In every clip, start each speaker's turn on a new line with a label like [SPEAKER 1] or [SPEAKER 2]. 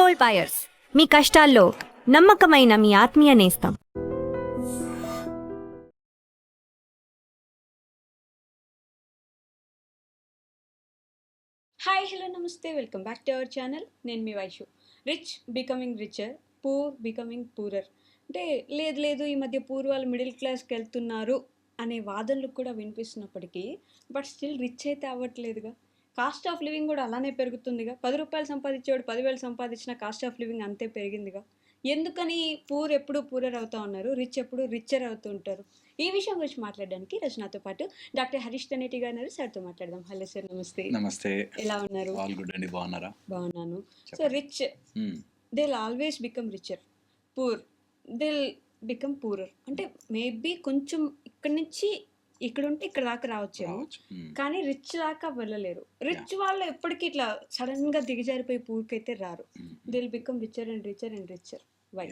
[SPEAKER 1] Gold buyers, మీ కష్టాల్లో నమ్మకమైన మీ ఆత్మీయ నేస్తం.
[SPEAKER 2] హాయ్ హలో నమస్తే, welcome back to our channel. నేను మీ Vaishu. Rich becoming richer, poor becoming poorer. అంటే లేదు ఈ మధ్య పూర్ వాళ్ళు మిడిల్ క్లాస్కి వెళ్తున్నారు అనే వాదనలు కూడా వినిపిస్తున్నప్పటికీ బట్ స్టిల్ రిచ్ అయితే అవ్వట్లేదుగా. కాస్ట్ ఆఫ్ లివింగ్ కూడా అలానే పెరుగుతుందిగా. 10 రూపాయలు సంపాదించేవాడు 10,000 సంపాదించిన కాస్ట్ ఆఫ్ లివింగ్ అంతే పెరిగిందిగా. ఎందుకని పూర్ ఎప్పుడు పూరర్ అవుతూ ఉన్నారు, రిచ్ ఎప్పుడు రిచర్ అవుతూ ఉంటారు? ఈ విషయం గురించి మాట్లాడడానికి రచనతో పాటు డాక్టర్ హరీష్ తనేటి గారు ఉన్నారు. సార్తో మాట్లాడదాం. హలో సార్, నమస్తే.
[SPEAKER 3] నమస్తే.
[SPEAKER 2] ఎలా ఉన్నారు?
[SPEAKER 3] ఆల్ గుడ్ అండి. బాగున్నారా?
[SPEAKER 2] బాగున్నాను. So rich they always become richer, poor they become poorer. అంటే మేబీ కొంచెం ఇక్కడ నుంచి ఇక్కడ ఉంటే ఇక్కడ దాకా రావచ్చేమో, కానీ రిచ్ దాకా వెళ్ళలేరు. రిచ్ వాళ్ళు ఎప్పటికీ ఇట్లా సడన్ గా దిగజారిపోయి పూర్కి అయితే రారు. They will become richer and richer and richer. Why?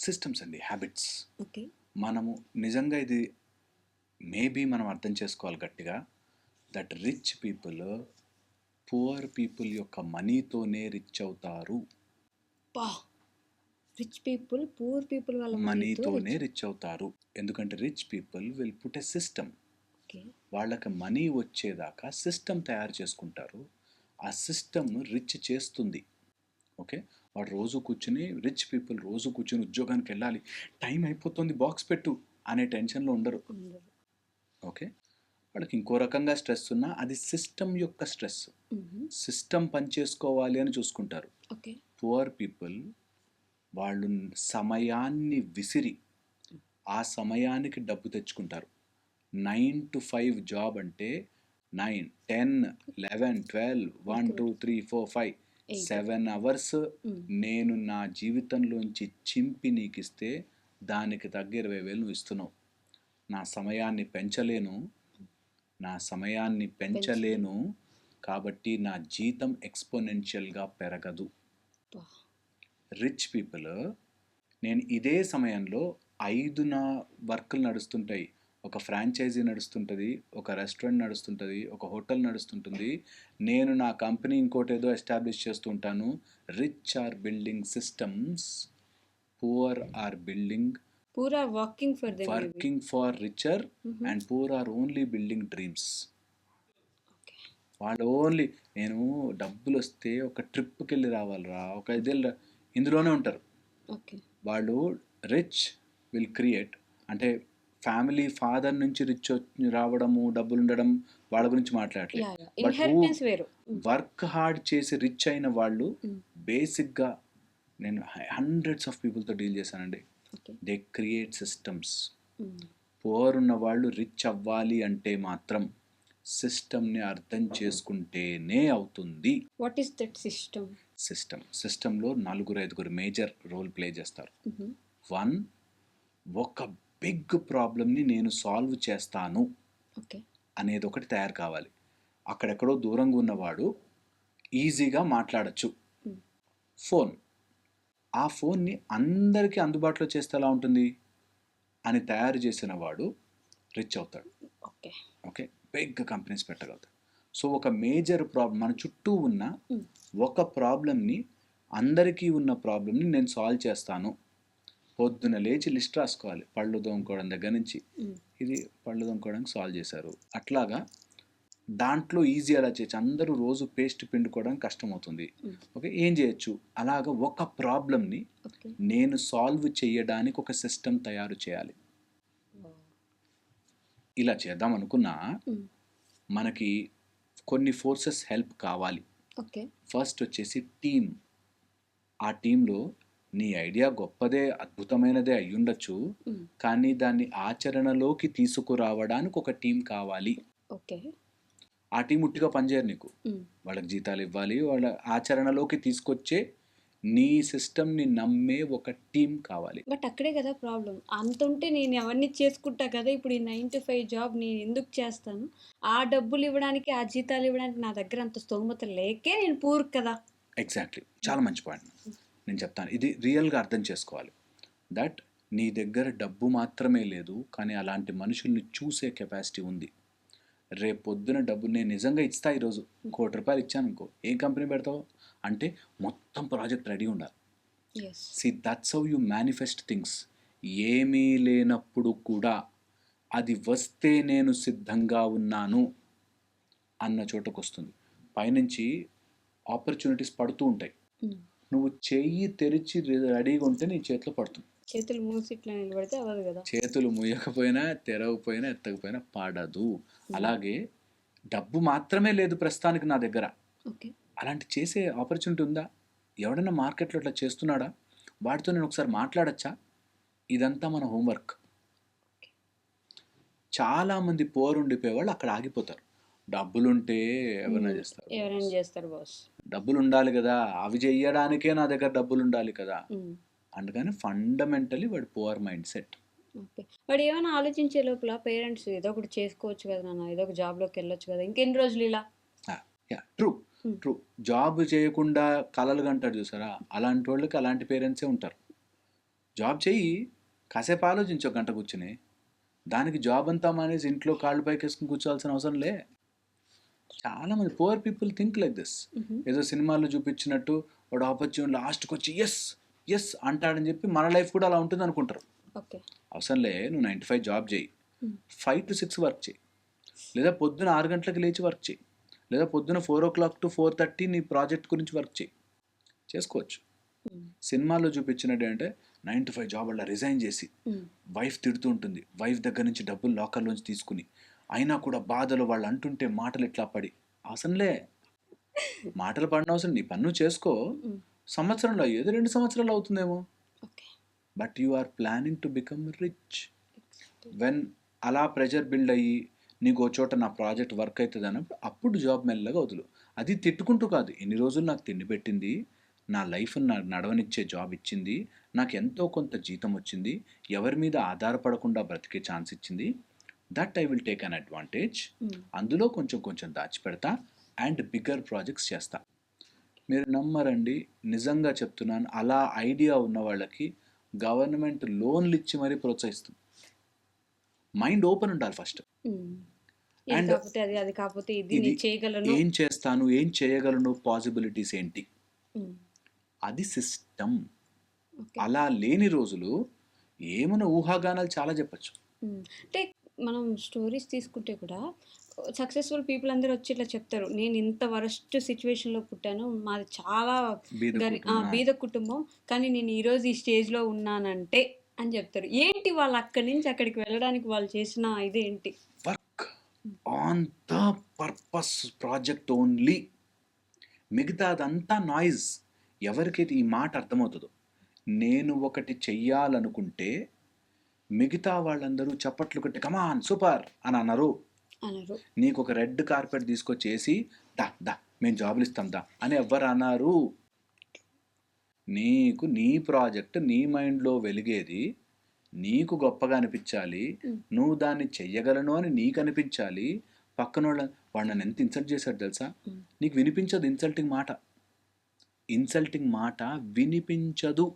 [SPEAKER 3] Systems అండి, హ్యాబిట్స్.
[SPEAKER 2] ఓకే,
[SPEAKER 3] మనము నిజంగా ఇది మేబీ మనం అర్థం చేసుకోవాలి గట్టిగా. That rich people poor people యొక్క మనీతోనే రిచ్ అవుతారు.
[SPEAKER 2] రిచ్ పీపుల్ పూర్ పీపుల్ వాళ్ళ
[SPEAKER 3] మనీతోనే రిచ్ అవుతారు. ఎందుకంటే rich people will put a system. వాళ్ళకి మనీ వచ్చేదాకా సిస్టమ్ తయారు చేసుకుంటారు. ఆ సిస్టమ్ రిచ్ చేస్తుంది. ఓకే, వాడు రోజు కూర్చుని రిచ్ పీపుల్ రోజు కూర్చుని ఉద్యోగానికి వెళ్ళాలి, టైం అయిపోతుంది బాక్స్ పెట్టు అనే టెన్షన్లో ఉండరు. ఓకే, వాళ్ళకి ఇంకో రకంగా స్ట్రెస్ ఉన్నా అది సిస్టమ్ యొక్క స్ట్రెస్. సిస్టమ్ పనిచేసుకోవాలి అని చూసుకుంటారు. పువర్ పీపుల్ వాళ్ళు సమయాన్ని విసిరి ఆ సమయానికి డబ్బు తెచ్చుకుంటారు. 9 to 5 జాబ్ అంటే 9, 10, 11, 12, 1, 2, 3, 4, 5, 7 అవర్స్ నేను నా జీవితంలోంచి చింపి నీకు ఇస్తే దానికి తగ్గ 20,000 నువ్వు ఇస్తున్నావు. నా సమయాన్ని పెంచలేను కాబట్టి నా జీతం ఎక్స్పోనెన్షియల్గా పెరగదు. రిచ్ పీపుల్, నేను ఇదే సమయంలో 5 నా వర్కులు నడుస్తుంటాయి. ఒక ఫ్రాంచైజీ నడుస్తుంటుంది, ఒక రెస్టారెంట్ నడుస్తుంటుంది, ఒక హోటల్ నడుస్తుంటుంది, నేను నా కంపెనీ ఇంకోటి ఏదో ఎస్టాబ్లిష్ చేస్తుంటాను. Rich are building systems, poor are working for richer and poor are only building dreams. వాళ్ళు ఓన్లీ నేను డబ్బులు వస్తే ఒక ట్రిప్కి వెళ్ళి రావాలిరా, ఒక 5 ఏళ్ళు ఇందులోనే ఉంటారు. వాళ్ళు రిచ్ విల్ క్రియేట్, అంటే ఫ్యామిలీ ఫాదర్ నుంచి రిచ్ రావడము, డబ్బులు ఉండడం వాళ్ళ గురించి మాట్లాడలేదు. బట్ వర్క్ హార్డ్ చేసి రిచ్ అయిన వాళ్ళు బేసిక్గా, నేను హండ్రెడ్స్ ఆఫ్ పీపుల్తో డీల్ చేశానండి. They create systems. పువర్ ఉన్న వాళ్ళు రిచ్ అవ్వాలి అంటే మాత్రం సిస్టమ్ని అర్థం చేసుకుంటేనే అవుతుంది.
[SPEAKER 2] What is that system?
[SPEAKER 3] సిస్టంలో 4-5 మేజర్ రోల్ ప్లే చేస్తారు. 1, ఒక బిగ్ ప్రాబ్లమ్ని నేను సాల్వ్ చేస్తాను అనేది ఒకటి తయారు కావాలి. అక్కడెక్కడో దూరంగా ఉన్నవాడు ఈజీగా మాట్లాడచ్చు. ఫోన్, ఆ ఫోన్ని అందరికీ అందుబాటులో చేస్తే ఎలా ఉంటుంది అని తయారు చేసిన వాడు రిచ్ అవుతాడు. ఓకే, బిగ్ కంపెనీస్ పెట్టగలుగుతాడు. సో ఒక మేజర్ ప్రాబ్లం, మన చుట్టూ ఉన్న ఒక ప్రాబ్లమ్ని, అందరికీ ఉన్న ప్రాబ్లమ్ని నేను సాల్వ్ చేస్తాను. పొద్దున లేచి లిస్ట్ రాసుకోవాలి, పళ్ళు తోముకోవడం దగ్గర నుంచి ఇది పళ్ళు తోముకోవడానికి సాల్వ్ చేశారు. అట్లాగా దాంట్లో ఈజీ అలా చేయొచ్చు. అందరూ రోజు పేస్ట్ పిండుకోవడానికి కష్టమవుతుంది. ఓకే, ఏం చేయొచ్చు? అలాగా ఒక ప్రాబ్లమ్ని నేను సాల్వ్ చేయడానికి ఒక సిస్టమ్ తయారు చేయాలి. ఇలా చేద్దాం అనుకున్నా మనకి కొన్ని ఫోర్సెస్ హెల్ప్ కావాలి. ఫస్ట్ వచ్చేసి టీమ్. ఆ టీంలో నీ ఐడియా గొప్పదే, అద్భుతమైనదే అయ్యుండొచ్చు, కానీ దాన్ని ఆచరణలోకి తీసుకురావడానికి ఒక టీం కావాలి. ఆ టీం ఉట్టిగా పనిచేయరు నీకు, వాళ్ళకి జీతాలు ఇవ్వాలి, వాళ్ళ ఆచరణలోకి తీసుకొచ్చే నీ సిస్టమ్ని నమ్మే ఒక టీం కావాలి.
[SPEAKER 2] బట్ అక్కడే కదా ప్రాబ్లం. అంత ఉంటే నేను అవన్నీ చేసుకుంటా కదా. ఇప్పుడు ఈ 9 to 5 జాబ్ నేను ఎందుకు చేస్తాను? ఆ డబ్బులు ఇవ్వడానికి, ఆ జీతాలు ఇవ్వడానికి నా దగ్గర అంత స్తోమత లేకే నేను పూర్ కదా.
[SPEAKER 3] ఎగ్జాక్ట్లీ, చాలా మంచి పాయింట్. నేను చెప్తాను, ఇది రియల్గా అర్థం చేసుకోవాలి. దట్ నీ దగ్గర డబ్బు మాత్రమే లేదు, కానీ అలాంటి మనుషుల్ని చూసే కెపాసిటీ ఉంది. రేపు పొద్దున డబ్బు నేను నిజంగా ఇస్తా, ఈరోజు ₹1,00,00,000 ఇచ్చాను అనుకో, ఏ కంపెనీ పెడతావు? అంటే మొత్తం ప్రాజెక్ట్ రెడీ ఉండాలి.
[SPEAKER 2] Yes.
[SPEAKER 3] That's how you manifest things. ఏమీ లేనప్పుడు కూడా అది వస్తే నేను సిద్ధంగా ఉన్నాను అన్న చోటకు వస్తుంది. పైనుంచి ఆపర్చునిటీస్ పడుతూ ఉంటాయి. నువ్వు చెయ్యి తెరిచి రెడీగా ఉంటే నీ చేతిలో పడుతుంది.
[SPEAKER 2] చేతులు మూసి ఇట్లా నిలబడితే అవ్వదు కదా.
[SPEAKER 3] చేతులు ముయ్యకపోయినా, తెరవకపోయినా, ఎత్తకపోయినా పడదు. అలాగే డబ్బు మాత్రమే లేదు ప్రస్తుతానికి నా దగ్గర.
[SPEAKER 2] ఓకే.
[SPEAKER 3] అలాంటి చేసే ఆపర్చునిటీ ఉందా? ఎవడన్నా మార్కెట్లో అట్లా చేస్తున్నాడా? వాడితో నేను ఒకసారి మాట్లాడచ్చా? ఇదంతా మన హోంవర్క్. చాలామంది ఉండిపోయేవాళ్ళు అక్కడ ఆగిపోతారు. డబ్బులుంటే ఎవరైనా చేస్తారు.
[SPEAKER 2] ఎవరైనా చేస్తారు బాస్.
[SPEAKER 3] డబ్బులు ఉండాలి కదా, అవి చెయ్యడానికే నా దగ్గర డబ్బులు ఉండాలి కదా. అందుకని ఫండమెంటలీ వాడు పువర్ మైండ్ సెట్.
[SPEAKER 2] ఓకే. వాడు ఏమైనా ఆలోచించే లోపల పేరెంట్స్ ఏదో ఒకటి చేసుకోవచ్చు కదా నాన్న, ఏదో ఒక జాబ్లోకి వెళ్ళొచ్చు కదా, ఇంకెన్ని రోజులు ఇలా.
[SPEAKER 3] True true. జాబ్ చేయకుండా కలలు కంటాడు చూసారా, అలాంటి వాళ్ళకి అలాంటి పేరెంట్సే ఉంటారు. జాబ్ చెయ్యి, కాసేపు ఆలోచించు ఒక గంట కూర్చుని. దానికి జాబ్ అంతా మానేసి ఇంట్లో కాళ్ళు పైకి వేసుకుని కూర్చోవాల్సిన అవసరం లే. చాలామంది poor people think like this. ఏదో సినిమాల్లో చూపించినట్టు వాడు ఆపర్చునిటీ లాస్ట్కి వచ్చి ఎస్ ఎస్ అంటాడని చెప్పి మన లైఫ్ కూడా అలా ఉంటుంది అనుకుంటారు. అవసరం లే. నువ్వు 9 to 5 జాబ్ చేయి, 5 to 6 వర్క్ చేయి, లేదా పొద్దున 6 గంటలకు లేచి వర్క్ చేయి, లేదా పొద్దున 4 o'clock to 4:30 నీ ప్రాజెక్ట్ గురించి వర్క్ చేయి, చేసుకోవచ్చు. సినిమాల్లో చూపించినట్టు అంటే 9 to 5 జాబ్ అలా రిజైన్ చేసి వైఫ్ తిడుతూ ఉంటుంది, వైఫ్ దగ్గర నుంచి డబ్బులు లాకర్లోంచి తీసుకుని, అయినా కూడా బాధలు వాళ్ళు అంటుంటే మాటలు ఇట్లా పడి. అవసరంలే, మాటలు పడిన అవసరం, నీ పన్ను చేసుకో. సంవత్సరంలో ఏదో 2 సంవత్సరాలు అవుతుందేమో, but you are planning to become rich. When అలా ప్రెషర్ బిల్డ్ అయ్యి నీకు ఓ చోట నా ప్రాజెక్ట్ వర్క్ అవుతుంది అన్నప్పుడు అప్పుడు జాబ్ మెల్లగా వదులు. అది తిట్టుకుంటూ కాదు, ఎన్ని రోజులు నాకు తిండి పెట్టింది, నా లైఫ్ నడవనిచ్చే జాబ్ ఇచ్చింది, నాకు ఎంతో కొంత జీతం వచ్చింది, ఎవరి మీద ఆధారపడకుండా బ్రతికే ఛాన్స్ ఇచ్చింది, that I will take an advantage. అందులో కొంచెం కొంచెం దాచిపెడతా అండ్ బిగ్గర్ ప్రాజెక్ట్స్ చేస్తా. మీరు నమ్మరండి, నిజంగా చెప్తున్నాను, అలా ఐడియా ఉన్న వాళ్ళకి గవర్నమెంట్ లోన్లు ఇచ్చి మరీ ప్రోత్సహిస్తుంది. మైండ్ ఓపెన్ ఉండాలి ఫస్ట్. అండ్ ఏం చేస్తాను, ఏం చేయగలను, పాసిబిలిటీస్ ఏంటి, అది సిస్టమ్. అలా లేని రోజులు ఏమైనా ఊహాగానాలు చాలా చెప్పచ్చు.
[SPEAKER 2] అంటే మనం స్టోరీస్ తీసుకుంటే కూడా సక్సెస్ఫుల్ పీపుల్ అందరూ వచ్చి ఇట్లా చెప్తారు, నేను ఇంత వరస్ట్ సిచ్యువేషన్లో పుట్టాను, మాది చాలా బీద కుటుంబం, కానీ నేను ఈరోజు ఈ స్టేజ్లో ఉన్నానంటే అని చెప్తారు. ఏంటి వాళ్ళు అక్కడి నుంచి అక్కడికి వెళ్ళడానికి వాళ్ళు చేసిన ఇదేంటి?
[SPEAKER 3] Work on the purpose project only. మిగతా అదంతా నాయిస్. ఎవరికైతే ఈ మాట అర్థమవుతుందో, నేను ఒకటి చెయ్యాలనుకుంటే మిగతా వాళ్ళందరూ చప్పట్లు కొట్టి కమాన్ సూపర్ అని అన్నారు. నీకు ఒక రెడ్ కార్పెట్ తీసుకొచ్చేసి దా దా మేము జాబులు ఇస్తాం దా అని ఎవ్వరు అన్నారు. నీకు నీ ప్రాజెక్ట్ నీ మైండ్లో వెలిగేది నీకు గొప్పగా అనిపించాలి, నువ్వు దాన్ని చెయ్యగలను అని నీకు అనిపించాలి. పక్కన వాడు నన్ను ఎంత ఇన్సల్ట్ చేశాడు తెలుసా, నీకు వినిపించదు ఇన్సల్టింగ్ మాట. ఇన్సల్టింగ్ మాట వినిపించదు.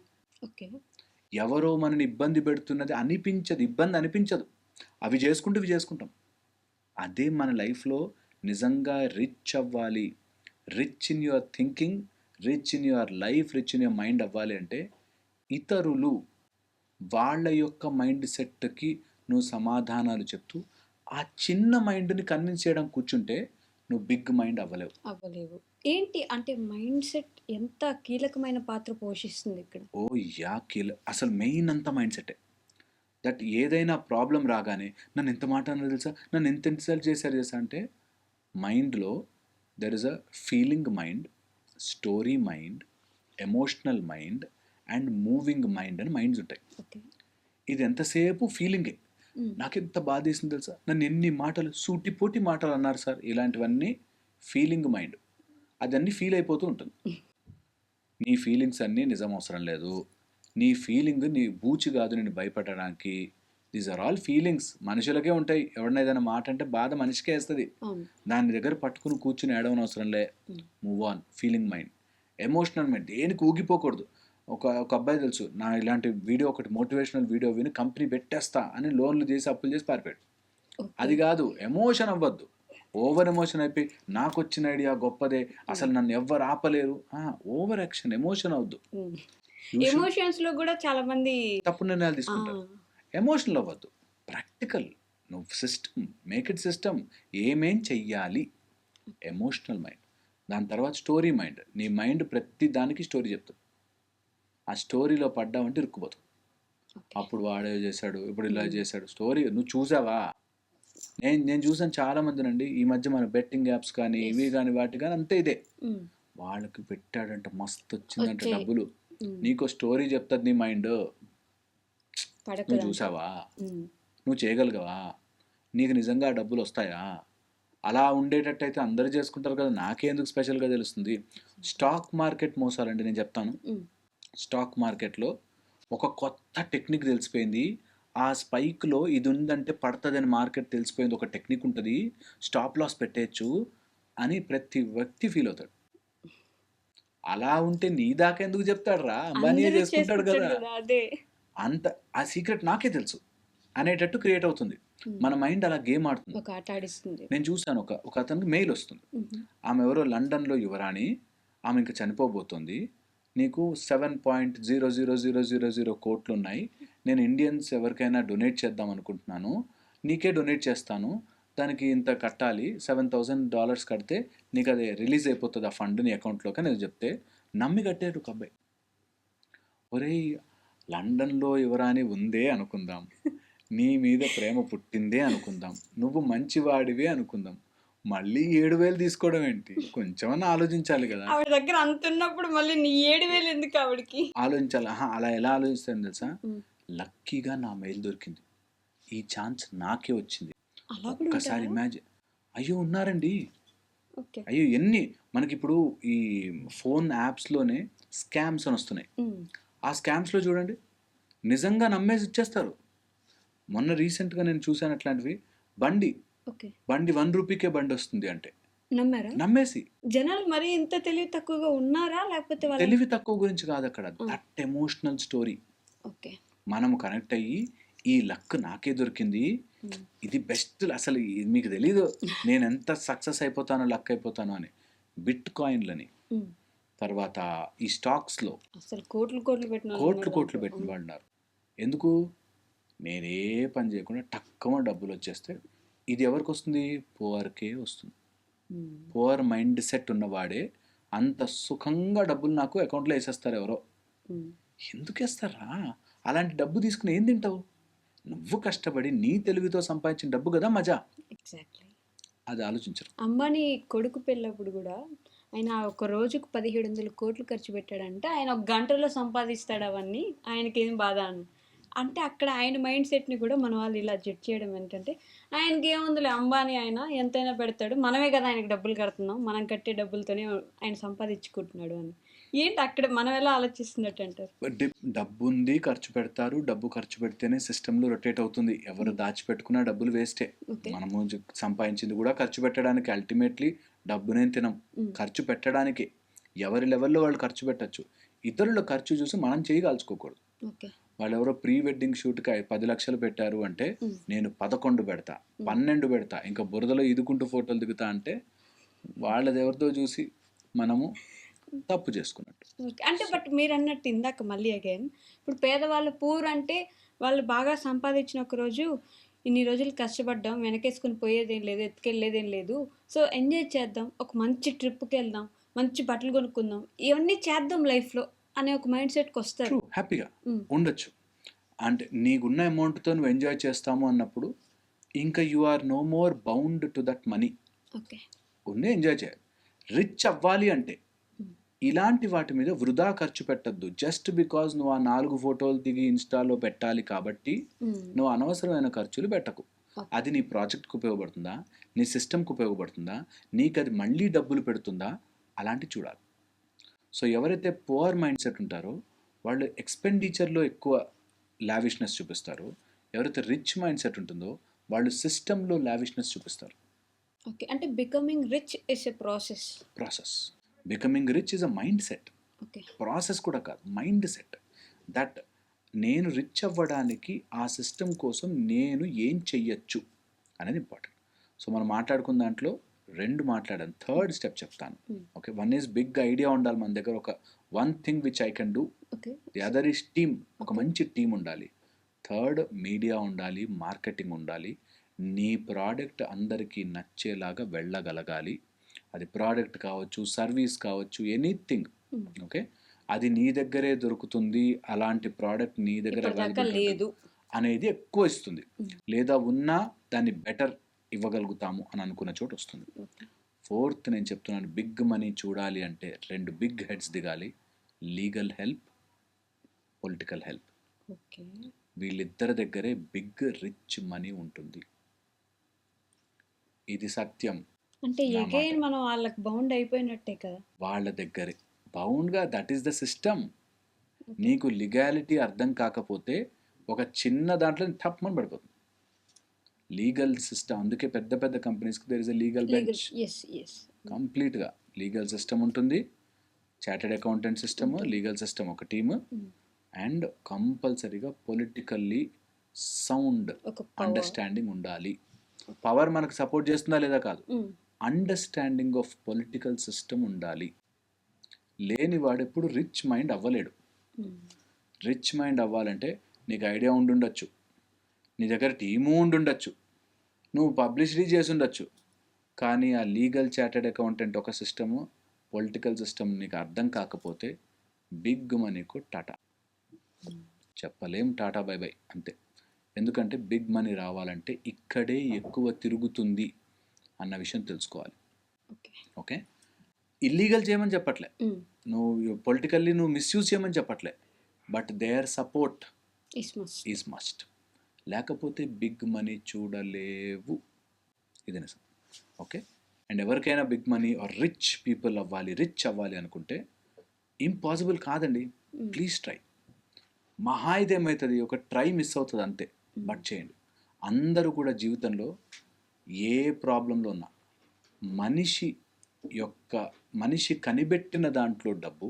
[SPEAKER 3] ఎవరో మనని ఇబ్బంది పెడుతున్నది అనిపించదు, ఇబ్బంది అనిపించదు. అవి చేసుకుంటూ ఇవి చేసుకుంటాం. అదే మన లైఫ్లో నిజంగా రిచ్ అవ్వాలి, rich in your thinking, rich in your life, rich in your mind అవ్వాలి అంటే ఇతరులు వాళ్ళ యొక్క మైండ్ సెట్కి నువ్వు సమాధానాలు చెప్తూ ఆ చిన్న మైండ్ని కన్విన్స్ చేయడం కూర్చుంటే నువ్వు బిగ్ మైండ్ అవ్వలేవు.
[SPEAKER 2] ఏంటి అంటే మైండ్ సెట్ ఎంత కీలకమైన పాత్ర పోషిస్తుంది ఇక్కడ?
[SPEAKER 3] అసలు మెయిన్ అంతా మైండ్ సెట్టే. దట్ ఏదైనా ప్రాబ్లం రాగానే నన్ను ఎంత మాట అన్నారు తెలుసా, నన్ను ఎంత ఇన్సల్ట్ చేశారు తెలుసా అంటే, మైండ్లో there is a feeling mind, story mind, emotional mind and moving mind అని మైండ్స్ ఉంటాయి. ఇది ఎంతసేపు ఫీలింగే. నాకు ఎంత బాధ వేసింది తెలుసా, నన్ను ఎన్ని మాటలు సూటిపోటి మాటలు అన్నారు సార్, ఇలాంటివన్నీ ఫీలింగ్ మైండ్. అదన్నీ ఫీల్ అయిపోతూ ఉంటుంది. నీ ఫీలింగ్స్ అన్నీ నిజం అవసరం లేదు. నీ ఫీలింగ్ నీ బూచి కాదు నేను భయపడడానికి. These are all feelings. మనుషులకే ఉంటాయి. ఎవరైనా ఏదైనా మాట అంటే బాధ మనిషికే వేస్తుంది. దాని దగ్గర పట్టుకుని కూర్చుని ఏడవని అవసరం లే. Move on. Feeling mind. Emotional mind. దేనికి ఊగిపోకూడదు. ఒక అబ్బాయి తెలుసు, నా ఇలాంటి వీడియో ఒకటి మోటివేషనల్ వీడియో విని కంపెనీ పెట్టేస్తా అని లోన్లు చేసి అప్పులు చేసి పారిపోయాడు. అది కాదు, ఎమోషన్ అవ్వద్దు. ఓవర్ ఎమోషన్ అయిపోయి నాకు వచ్చిన ఐడియా గొప్పదే, అసలు నన్ను ఎవ్వరు ఆపలేరు. ఓవర్ యాక్షన్, ఎమోషన్ అవద్దు.
[SPEAKER 2] ఎమోషన్స్ లో కూడా చాలా మంది
[SPEAKER 3] తప్పు నిర్ణయాలు తీసుకుంటారు. ఎమోషనల్ అవ్వద్దు, ప్రాక్టికల్. నువ్వు సిస్టమ్, మేక్ ఇట్ సిస్టమ్. ఏమేం చెయ్యాలి, ఎమోషనల్ మైండ్. దాని తర్వాత స్టోరీ మైండ్. నీ మైండ్ ప్రతి దానికి స్టోరీ చెప్తుంది. ఆ స్టోరీలో పడ్డావంటే ఇరుక్కుపోతావు. అప్పుడు వాడే చేశాడు, ఇప్పుడు ఇలా చేశాడు, స్టోరీ నువ్వు చూసావా? నేను చూసాను చాలా మందినండి ఈ మధ్య మన బెట్టింగ్ యాప్స్ కానీ ఇవి కానీ వాటి కానీ అంతే ఇదే. వాళ్ళకి పెట్టాడంట మస్తు వచ్చిందంట డబ్బులు. నీకు స్టోరీ చెప్తుంది నీ మైండ్. నువ్వు చూసావా? నువ్వు చేయగలిగావా? నీకు నిజంగా డబ్బులు వస్తాయా? అలా ఉండేటట్టయితే అందరూ చేసుకుంటారు కదా, నాకేందుకు స్పెషల్గా తెలుస్తుంది? స్టాక్ మార్కెట్ మోసాలండి నేను చెప్తాను. స్టాక్ మార్కెట్లో ఒక కొత్త టెక్నిక్ తెలిసిపోయింది. ఆ స్పైక్లో ఇది ఉందంటే పడుతుందని మార్కెట్ తెలిసిపోయింది. ఒక టెక్నిక్ ఉంటుంది, స్టాప్ లాస్ పెట్టేయచ్చు అని ప్రతి వ్యక్తి ఫీల్ అవుతాడు. అలా ఉంటే నీ దాకా ఎందుకు చెప్తాడు రా, అంబానీ చేసుకుంటాడు కదా. అంత ఆ సీక్రెట్ నాకే తెలుసు అనేటట్టు క్రియేట్ అవుతుంది. మన మైండ్ అలా గేమ్ ఆడుతుంది. నేను చూసాను, ఒక అతనికి మెయిల్ వస్తుంది. ఆమె ఎవరో లండన్లో యువరాణి, ఆమె ఇంకా చనిపోబోతుంది, నీకు 7.00000 కోట్లు ఉన్నాయి, నేను ఇండియన్స్ ఎవరికైనా డొనేట్ చేద్దాం అనుకుంటున్నాను, నీకే డొనేట్ చేస్తాను, దానికి ఇంత కట్టాలి, $7,000 కడితే నీకు అది రిలీజ్ అయిపోతుంది ఆ ఫండ్ నీ అకౌంట్లోకి అని చెప్తే నమ్మి కట్టాడు ఒక అబ్బాయి. ఒరేయ్, లండన్లో యువరాణి ఉందే అనుకుందాం, నీ మీద ప్రేమ పుట్టిందే అనుకుందాం, నువ్వు మంచివాడివే అనుకుందాం, మళ్ళీ 7,000 తీసుకోవడం ఏంటి? కొంచెమన్నా ఆలోచించాలి కదా.
[SPEAKER 2] ఆవిడ దగ్గర అంత ఉన్నప్పుడు మళ్ళీ నీ 7,000 ఎందుకు ఆవిడకి?
[SPEAKER 3] ఆలోచించాలి. అలా ఎలా ఆలోచిస్తాను తెలుసా? లక్కీగా నా మెయిల్ దొరికింది, ఈ ఛాన్స్ నాకే వచ్చింది. ఒక్కసారి ఇమాజిన్. అయ్యో ఉన్నారండి, అయ్యో ఎన్ని మనకి ఇప్పుడు ఈ ఫోన్ యాప్స్లోనే స్కామ్స్ అని వస్తున్నాయి. ఆ స్కామ్స్లో చూడండి, నిజంగా నమ్మేసి ఇచ్చేస్తారు. మొన్న రీసెంట్గా నేను చూసాను అట్లాంటివి. బండి 1 రూపీకే బండి వస్తుంది అంటే నమ్మేసి.
[SPEAKER 2] జనాలు మరి ఇంత తెలివి తక్కువగా ఉన్నారా? లేకపోతే
[SPEAKER 3] తెలివి తక్కువ గురించి కాదు అక్కడ, దట్ ఎమోషనల్ స్టోరీ. మనము కనెక్ట్ అయ్యి ఈ లక్ నాకే దొరికింది, ఇది బెస్ట్, అసలు మీకు తెలీదు నేను ఎంత సక్సెస్ అయిపోతానో, లక్ అయిపోతానో అని. బిట్ కాయిన్లని, తర్వాత ఈ స్టాక్స్లో
[SPEAKER 2] అసలు కోట్లు పెట్టిన
[SPEAKER 3] వాళ్ళు ఉన్నారు. ఎందుకు? నేనే పని చేయకుండా టక్కుమ డబ్బులు వచ్చేస్తే ఇది ఎవరికి వస్తుంది? పువర్కే వస్తుంది. పువర్ మైండ్ సెట్ ఉన్నవాడే అంత సుఖంగా డబ్బులు నాకు అకౌంట్లో వేసేస్తారు ఎవరో. ఎందుకు వేస్తారా? అలాంటి డబ్బు తీసుకుని ఏం తింటావు? నువ్వు కష్టపడి నీ తెలుగుతో సంపాదించిన డబ్బు కదా మజా.
[SPEAKER 2] ఎగ్జాక్ట్లీ.
[SPEAKER 3] అది ఆలోచించరు.
[SPEAKER 2] అంబానీ కొడుకు పెళ్ళప్పుడు కూడా ఆయన ఒక రోజుకు 1,700 కోట్లు ఖర్చు పెట్టాడంటే ఆయన ఒక గంటలో సంపాదిస్తాడు అవన్నీ, ఆయనకేం బాధ అని. అంటే అక్కడ ఆయన మైండ్ సెట్ని కూడా మన వాళ్ళు ఇలా జడ్జ్ చేయడం ఏంటంటే, ఆయనకి ఏముందిలే, అంబానీ ఆయన ఎంతైనా పెడతాడు, మనమే కదా ఆయనకి డబ్బులు కడుతున్నాం, మనం కట్టే డబ్బులతోనే ఆయన సంపాదించుకుంటున్నాడు అని. ఏంటి అక్కడ మనం ఎలా ఆలోచిస్తున్నట్టు అంటారు?
[SPEAKER 3] డబ్బు ఉంది, ఖర్చు పెడతారు, డబ్బు ఖర్చు పెడితేనే సిస్టంలో రొటేట్ అవుతుంది. ఎవరు దాచిపెట్టుకున్నా డబ్బులు వేస్టే. మనము సంపాదించింది కూడా ఖర్చు పెట్టడానికి, అల్టిమేట్లీ డబ్బునే తినం, ఖర్చు పెట్టడానికి. ఎవరి లెవెల్లో వాళ్ళు ఖర్చు పెట్టచ్చు. ఇతరుల ఖర్చు చూసి మనం చేయగలుచుకోకూడదు. వాళ్ళు ఎవరో ప్రీ వెడ్డింగ్ షూట్కి 10 లక్షలు పెట్టారు అంటే నేను 11 పెడతా, 12 పెడతా, ఇంకా బురదలో ఇదుకుంటూ ఫోటోలు దిగుతా అంటే వాళ్ళది ఎవరితో చూసి మనము తప్పు చేసుకున్నట్టు.
[SPEAKER 2] అంటే బట్ మీరు అన్నట్టు ఇందాక మళ్ళీ అగైన్, ఇప్పుడు పేదవాళ్ళు పూర్ అంటే వాళ్ళు బాగా సంపాదించిన ఒక రోజు ఇన్ని రోజులు కష్టపడ్డాం, వెనకేసుకుని పోయేదేం లేదు, ఎత్తుకెళ్ళేదేం లేదు, సో ఎంజాయ్ చేద్దాం, ఒక మంచి ట్రిప్కి వెళ్దాం, మంచి బట్టలు కొనుక్కుందాం, ఇవన్నీ చేద్దాం లైఫ్లో అనే ఒక మైండ్ సెట్కి వస్తారు.
[SPEAKER 3] హ్యాపీగా ఉండొచ్చు. అంటే నీకున్న అమౌంట్తో నువ్వు ఎంజాయ్ చేస్తాము అన్నప్పుడు ఇంకా you are no more bound to that money. ఉండే ఎంజాయ్ చేయాలి. రిచ్ అవ్వాలి అంటే ఇలాంటి వాటి మీద వృధా ఖర్చు పెట్టద్దు. జస్ట్ బికాజ్ నువ్వు ఆ 4 ఫోటోలు దిగి ఇన్స్టాలో పెట్టాలి కాబట్టి నువ్వు అనవసరమైన ఖర్చులు పెట్టకు. అది నీ ప్రాజెక్ట్కి ఉపయోగపడుతుందా, నీ సిస్టమ్కి ఉపయోగపడుతుందా, నీకు అది మళ్ళీ డబ్బులు పెడుతుందా, అలాంటి చూడాలి. సో ఎవరైతే పువర్ మైండ్ సెట్ ఉంటారో వాళ్ళు ఎక్స్పెండిచర్లో ఎక్కువ లావిష్నెస్ చూపిస్తారు. ఎవరైతే రిచ్ మైండ్ సెట్ ఉంటుందో వాళ్ళు సిస్టంలో లావిష్నెస్ చూపిస్తారు.
[SPEAKER 2] ఓకే, అంటే becoming rich is a process.
[SPEAKER 3] Becoming rich is a mind set. Process కూడా కాదు, మైండ్ సెట్. దట్ నేను రిచ్ అవ్వడానికి ఆ సిస్టమ్ కోసం నేను ఏం చెయ్యొచ్చు అనేది ఇంపార్టెంట్. సో మనం మాట్లాడుకున్న దాంట్లో 2 మాట్లాడాను. థర్డ్ స్టెప్ చెప్తాను. ఓకే, 1 ఈజ్ బిగ్ ఐడియా ఉండాలి మన దగ్గర, ఒక 1 thing which I can do. The other is team, ఒక మంచి టీం ఉండాలి. థర్డ్ మీడియా ఉండాలి, మార్కెటింగ్ ఉండాలి. నీ ప్రోడక్ట్ అందరికీ నచ్చేలాగా వెళ్ళగలగాలి. అది ప్రోడక్ట్ కావచ్చు, సర్వీస్ కావచ్చు, ఎనీథింగ్. ఓకే, అది నీ దగ్గరే దొరుకుతుంది, అలాంటి ప్రోడక్ట్ నీ దగ్గర
[SPEAKER 2] లేదు
[SPEAKER 3] అనేది ఎక్కువ ఇస్తుంది, లేదా ఉన్నా దాన్ని బెటర్ ఇవ్వగలుగుతాము అని అనుకున్న చోటు వస్తుంది. ఫోర్త్ నేను చెప్తున్నాను, బిగ్ మనీ చూడాలి అంటే 2 బిగ్ హెడ్స్ దిగాలి. Legal help, political help. వీళ్ళిద్దరి దగ్గరే బిగ్ రిచ్ మనీ ఉంటుంది. ఇది సత్యం.
[SPEAKER 2] అంటే అగైన్ మనం వాళ్ళకి బౌండ్ అయిపోయినట్టే కదా.
[SPEAKER 3] వాళ్ళ దగ్గరే బౌండ్గా, దట్ ఈస్ ద సిస్టమ్. నీకు లీగాలిటీ అర్థం కాకపోతే ఒక చిన్న దాంట్లో టప్మని పడిపోతుంది లీగల్ సిస్టమ్. అందుకే పెద్ద పెద్ద కంపెనీస్కి there is a legal bench. కంప్లీట్గా లీగల్ సిస్టమ్ ఉంటుంది, chartered accountant system, legal system ఒక టీమ్, అండ్ కంపల్సరీగా పొలిటికల్లీ సౌండ్ అండర్స్టాండింగ్ ఉండాలి. పవర్ మనకు సపోర్ట్ చేస్తుందా లేదా కాదు, అండర్స్టాండింగ్ ఆఫ్ పొలిటికల్ సిస్టమ్ ఉండాలి. లేనివాడు ఎప్పుడు రిచ్ మైండ్ అవ్వలేడు. రిచ్ మైండ్ అవ్వాలంటే నీకు ఐడియా ఉండుండొచ్చు, నీ దగ్గర టీము ఉండుండొచ్చు, నువ్వు పబ్లిసిటీ చేసి ఉండొచ్చు, కానీ ఆ లీగల్ చార్టెడ్ అకౌంటెంట్ ఒక సిస్టము, పొలిటికల్ సిస్టమ్ నీకు అర్థం కాకపోతే బిగ్ మనీకు టాటా చెప్పలేం, టాటా బై బై అంతే. ఎందుకంటే బిగ్ మనీ రావాలంటే ఇక్కడే ఎక్కువ తిరుగుతుంది అన్న విషయం తెలుసుకోవాలి. ఓకే, ఇల్లీగల్ చేయమని చెప్పట్లే, నువ్వు పొలిటికల్లీ నువ్వు మిస్యూజ్ చేయమని చెప్పట్లే, but their support is must. లేకపోతే బిగ్ మనీ చూడలేవు, ఇది నిజం. ఓకే, అండ్ ఎవరికైనా big money or rich people అవ్వాలి, రిచ్ అవ్వాలి అనుకుంటే ఇంపాసిబుల్ కాదండి. Please try. మహా ఇది ఏమవుతుంది, ఒక ట్రై మిస్ అవుతుంది అంతే, బట్ చేయండి. అందరూ కూడా జీవితంలో ఏ ప్రాబ్లంలో ఉన్నా మనిషి కనిపెట్టిన దాంట్లో డబ్బు,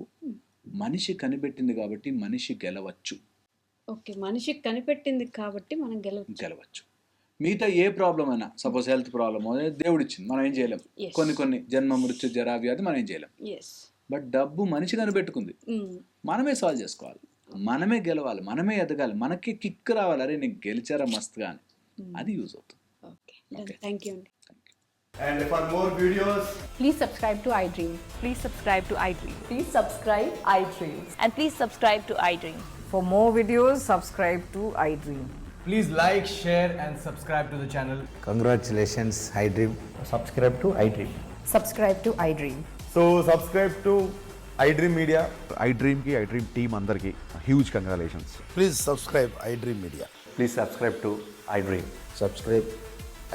[SPEAKER 3] మనిషి కనిపెట్టింది కాబట్టి మనిషి గెలవచ్చు.
[SPEAKER 2] ఓకే, మనిషి కనిపెట్టింది కాబట్టి మనం
[SPEAKER 3] గెలవచ్చు. మిగతా ఏ ప్రాబ్లం అయినా, సపోజ్ హెల్త్ ప్రాబ్లమ్ దేవుడు ఇచ్చింది, మనం ఏం చేయలేం. కొన్ని జన్మ మృత్యు జరా వ్యాధి మనం ఏం చేయలేం. బట్ డబ్బు మనిషి కనిపెట్టుకుంది, మనమే సాల్వ్ చేసుకోవాలి, మనమే గెలవాలి, మనమే ఎదగాలి, మనకి కిక్ రావాలి, అరే నీకు గెలిచారా మస్తుగా అని, అది యూజ్ అవుతుంది.
[SPEAKER 2] థ్యాంక్ యూ అండి.
[SPEAKER 4] And for more videos,
[SPEAKER 5] please subscribe to iDream.
[SPEAKER 6] Please subscribe to iDream.
[SPEAKER 5] Please subscribe iDream.
[SPEAKER 6] And please subscribe to iDream.
[SPEAKER 7] For more videos, subscribe to iDream.
[SPEAKER 4] please like, share and subscribe to the channel.
[SPEAKER 8] Congratulations, iDream.
[SPEAKER 9] Subscribe to iDream.
[SPEAKER 5] Subscribe to iDream.
[SPEAKER 4] So subscribe to iDream Media.
[SPEAKER 10] iDream ki iDream team andarki huge congratulations.
[SPEAKER 8] Please subscribe iDream Media.
[SPEAKER 9] Please subscribe to iDream.
[SPEAKER 8] Subscribe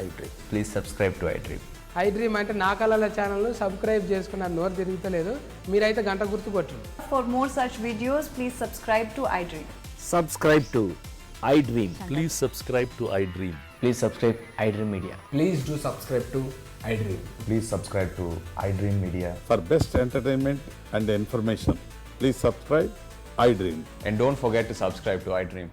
[SPEAKER 8] iDream.
[SPEAKER 9] Please subscribe to iDream.
[SPEAKER 11] iDream అంటే నా కళల ఛానల్ను subscribe చేసుకున్న నోరు తిరుగుతలేదు, మీరైతే గంట గుర్తు కొట్టండి.
[SPEAKER 5] For more such videos, please subscribe to iDream.
[SPEAKER 9] Subscribe to iDream.
[SPEAKER 12] Please subscribe to iDream.
[SPEAKER 9] Please subscribe iDream Media.
[SPEAKER 4] Please do subscribe to iDream.
[SPEAKER 9] Please subscribe to iDream Media.
[SPEAKER 10] For best entertainment and information, please subscribe iDream.
[SPEAKER 9] And don't forget to subscribe to iDream.